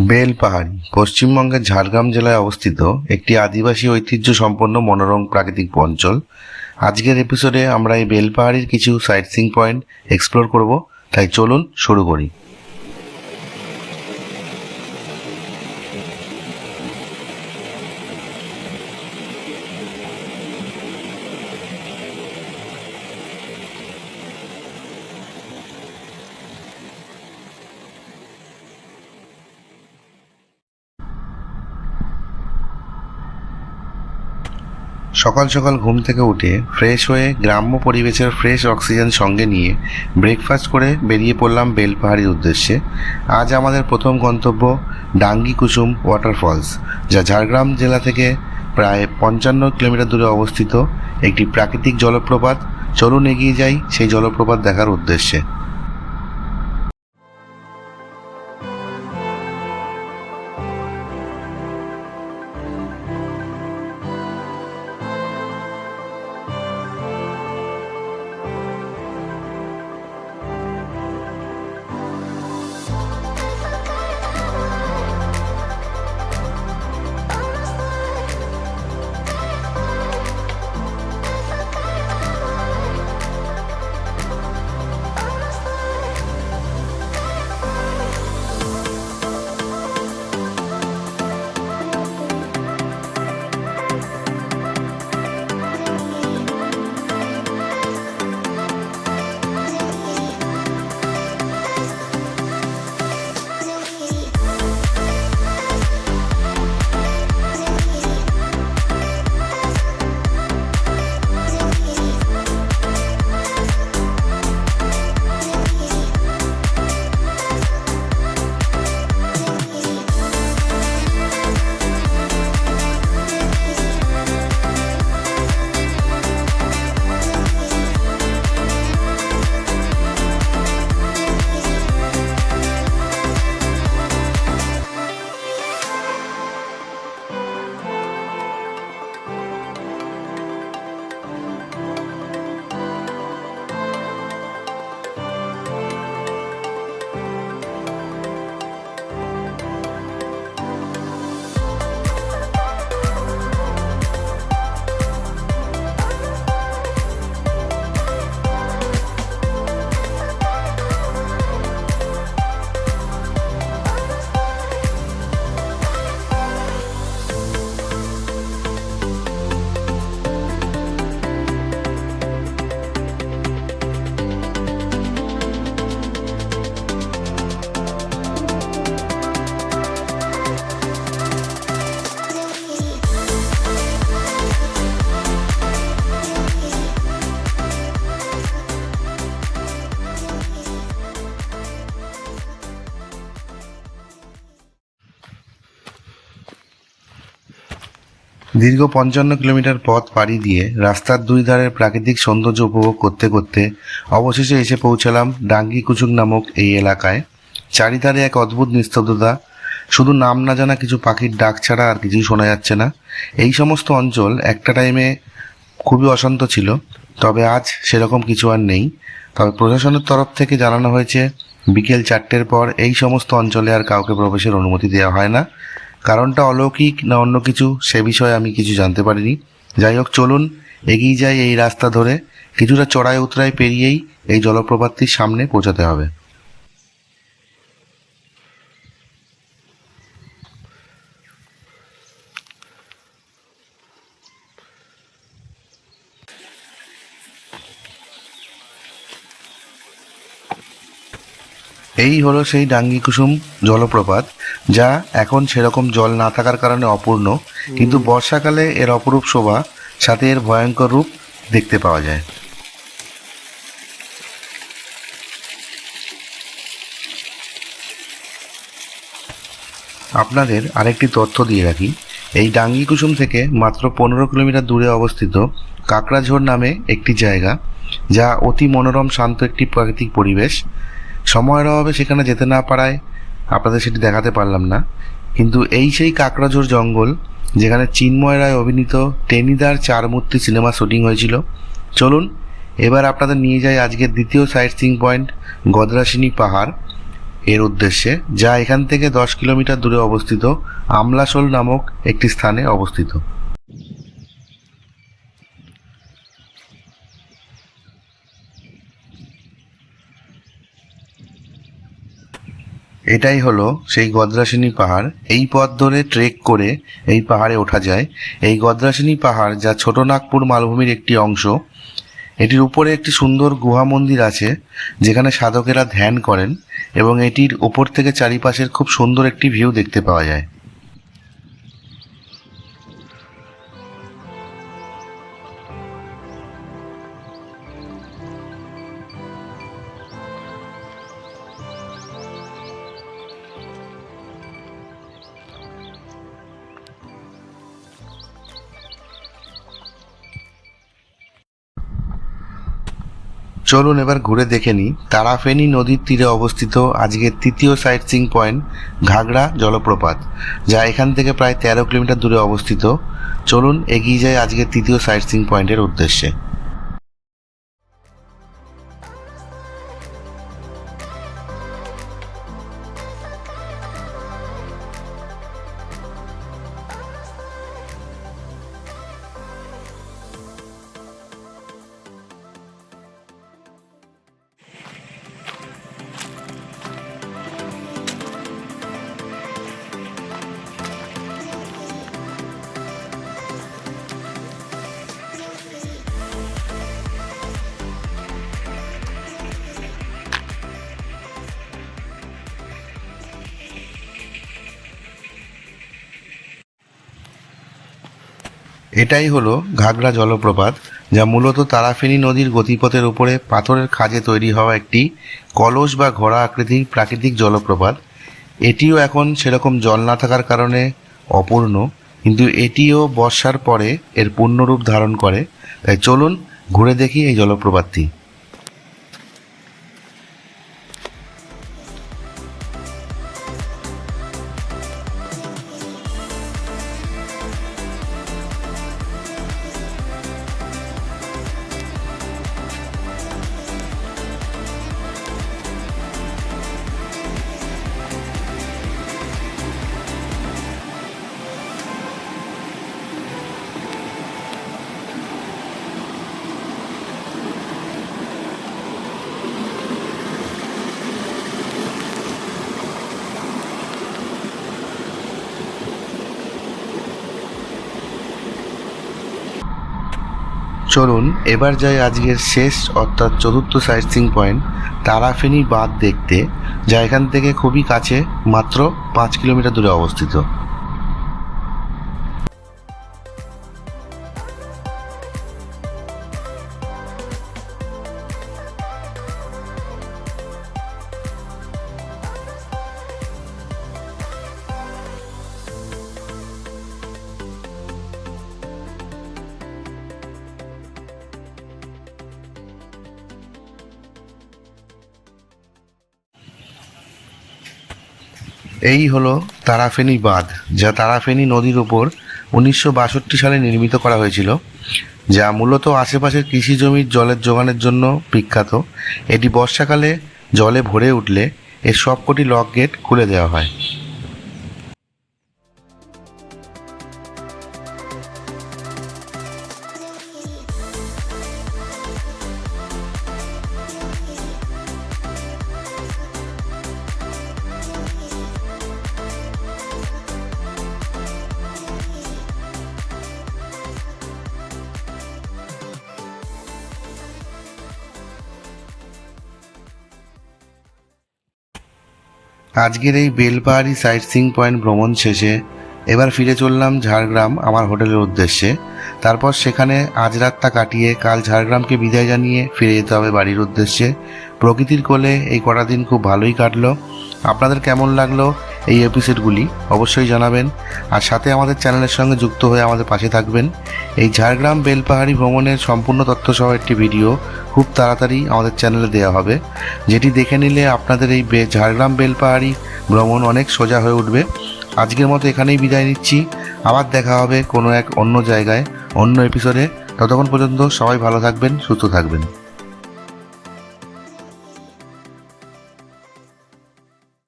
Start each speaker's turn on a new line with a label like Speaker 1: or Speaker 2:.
Speaker 1: বেলপাহাড়ি পশ্চিমবঙ্গের ঝাড়গ্রাম জেলায় অবস্থিত একটি আদিবাসী ঐতিহ্য সম্পন্ন মনোরম প্রাকৃতিক অঞ্চল। আজকের এপিসোডে আমরা এই বেলপাহাড়ির কিছু সাইট সিইং পয়েন্ট এক্সপ্লোর করব, তাই চলুন শুরু করি। সকাল সকাল ঘুম থেকে উঠে ফ্রেশ হয়ে গ্রাম্য পরিবেশের ফ্রেশ অক্সিজেন সঙ্গে নিয়ে ব্রেকফাস্ট করে বেরিয়ে পড়লাম বেলপাহাড়ির উদ্দেশ্যে। আজ আমাদের প্রথম গন্তব্য ডাঙ্গি কুসুম ওয়াটারফলস, যা ঝাড়গ্রাম জেলা থেকে প্রায় 55 কিলোমিটার দূরে অবস্থিত একটি প্রাকৃতিক জলপ্রপাত। চলুন এগিয়ে যাই সেই জলপ্রপাত দেখার উদ্দেশ্যে। দীর্ঘ 55 কিলোমিটার পথ পাড়ি দিয়ে রাস্তার দুই ধারের প্রাকৃতিক সৌন্দর্য উপভোগ করতে করতে অবশেষে এসে পৌঁছালাম ডাঙ্গি কুচুং নামক এই এলাকায়। চারিধারে এক অদ্ভুত নিস্তব্ধতা, শুধু নাম না জানা কিছু পাখির ডাক ছাড়া আর কিছুই শোনা যাচ্ছে না। এই সমস্ত অঞ্চল একটা টাইমে খুবই অশান্ত ছিল, তবে আজ সেরকম কিছু আর নেই। তবে প্রশাসনের তরফ থেকে জানানো হয়েছে বিকেল 4টের পর এই সমস্ত অঞ্চলে আর কাউকে প্রবেশের অনুমতি দেওয়া হয় না। কারণটা অলৌকিক না অন্য কিছু, সে বিষয়ে আমি কিছু জানতে পারিনি। যাই হোক, চলুন এগিয়ে যাই এই রাস্তা ধরে। কিছুটা চড়াই উতরাই পেরিয়েই এই জলপ্রপাতটির সামনে পৌঁছাতে হবে। এই হলো সেই ডাঙ্গি কুসুম জলপ্রপাত, যা এখন সেরকম জল না থাকার কারণে অপূর্ণ, কিন্তু বর্ষাকালে এর অপরূপ শোভা সাথে এর ভয়ঙ্কর রূপ দেখতে পাওয়া যায়। আপনাদের আরেকটি তথ্য দিয়ে রাখি, এই ডাঙ্গি কুসুম থেকে মাত্র 15 কিলোমিটার দূরে অবস্থিত কাকড়াঝোড় নামে একটি জায়গা, যা অতি মনোরম শান্ত একটি প্রাকৃতিক পরিবেশ। সময়ের অভাবে সেখানে যেতে না পারায় আপনাদের সেটি দেখাতে পারলাম না, কিন্তু এই সেই কাকড়াঝোড় জঙ্গল যেখানে চিন্ময় রায় অভিনীত টেনিদার চার মূর্তি সিনেমা শুটিং হয়েছিল। চলুন এবার আপনাদের নিয়ে যাই আজকের দ্বিতীয় সাইট সিইং পয়েন্ট গদরাসিনী পাহাড়। এর উদ্দেশ্যে, যা এখান থেকে 10 কিলোমিটার দূরে অবস্থিত আমলাশোল নামক একটি স্থানে অবস্থিত। এটাই হলো সেই গদ্রাসিনী পাহাড়। এই পথ ধরে ট্রেক করে এই পাহাড়ে ওঠা যায়। এই গদ্রাসিনী পাহাড়, যা ছোটনাগপুর মালভূমির একটি অংশ, এটির উপরে একটি সুন্দর গুহা মন্দির আছে যেখানে সাধকেরা ধ্যান করেন এবং এটির উপর থেকে চারিপাশের খুব সুন্দর একটি ভিউ দেখতে পাওয়া যায়। চলুন এবার ঘুরে দেখে নিই তারাফেনী নদীর তীরে অবস্থিত আজকের তৃতীয় সাইট সিইং পয়েন্ট ঘাগড়া জলপ্রপাত, যা এখান থেকে প্রায় 13 কিলোমিটার দূরে অবস্থিত। চলুন এগিয়ে যাই আজকের তৃতীয় সাইট সিইং পয়েন্টের উদ্দেশ্যে। এটাই হলো ঘাগড়া জলপ্রপাত, যা মূলত তারাফেনী নদীর গতিপথের উপরে পাথরের খাঁজে তৈরি হওয়া একটি কলস বা ঘোড়া আকৃতির প্রাকৃতিক জলপ্রপাত। এটিও এখন সেরকম জল না থাকার কারণে অপূর্ণ, কিন্তু এটিও বর্ষার পরে এর পূর্ণরূপ ধারণ করে। তাই চলুন ঘুরে দেখি এই জলপ্রপাতটি। চলুন এবার যাই আজকের শেষ অর্থাৎ চতুর্থ সাইট সিইং পয়েন্ট তারাফেনী বাঁধ দেখতে, যা এখান থেকে খুবই কাছে, মাত্র 5 কিলোমিটার দূরে অবস্থিত। এই হলো তারাফেনী বাঁধ, যা তারাফেনী নদীর ওপর 1962 সালে নির্মিত করা হয়েছিল, যা মূলত আশেপাশের কৃষি জমির জলের যোগানের জন্য বিখ্যাত। এটি বর্ষাকালে জলে ভরে উঠলে এর সবকটি লক গেট খুলে দেওয়া হয়। আজকের এই বেলপাহাড়ি সাইট সিইং পয়েন্ট ভ্রমণ শেষে এবার ফিরে চললাম ঝাড়গ্রাম আমার হোটেলের উদ্দেশ্যে। তারপর সেখানে আজ রাতটা কাটিয়ে কাল ঝাড়গ্রামকে বিদায় জানিয়ে ফিরে যেতে হবে বাড়ির উদ্দেশ্যে। প্রকৃতির কোলে এই কটা দিন খুব ভালোই কাটলো। আপনাদের কেমন লাগলো এই এপিসোডগুলি অবশ্যই জানাবেন, আর সাথে আমাদের চ্যানেলের সঙ্গে যুক্ত হয়ে আমাদের পাশে থাকবেন। এই ঝাড়গ্রাম বেলপাহাড়ি ভ্রমণের সম্পূর্ণ তথ্যসহ একটি ভিডিও খুব তাড়াতাড়ি আমাদের চ্যানেলে দেওয়া হবে, যেটি দেখে নিলে আপনাদের এই ঝাড়গ্রাম বেলপাহাড়ি ভ্রমণ অনেক সোজা হয়ে উঠবে। আজকের মতো এখানেই বিদায় নিচ্ছি। আবার দেখা হবে কোনো এক অন্য জায়গায় অন্য এপিসোডে। ততক্ষণ পর্যন্ত সবাই ভালো থাকবেন, সুস্থ থাকবেন।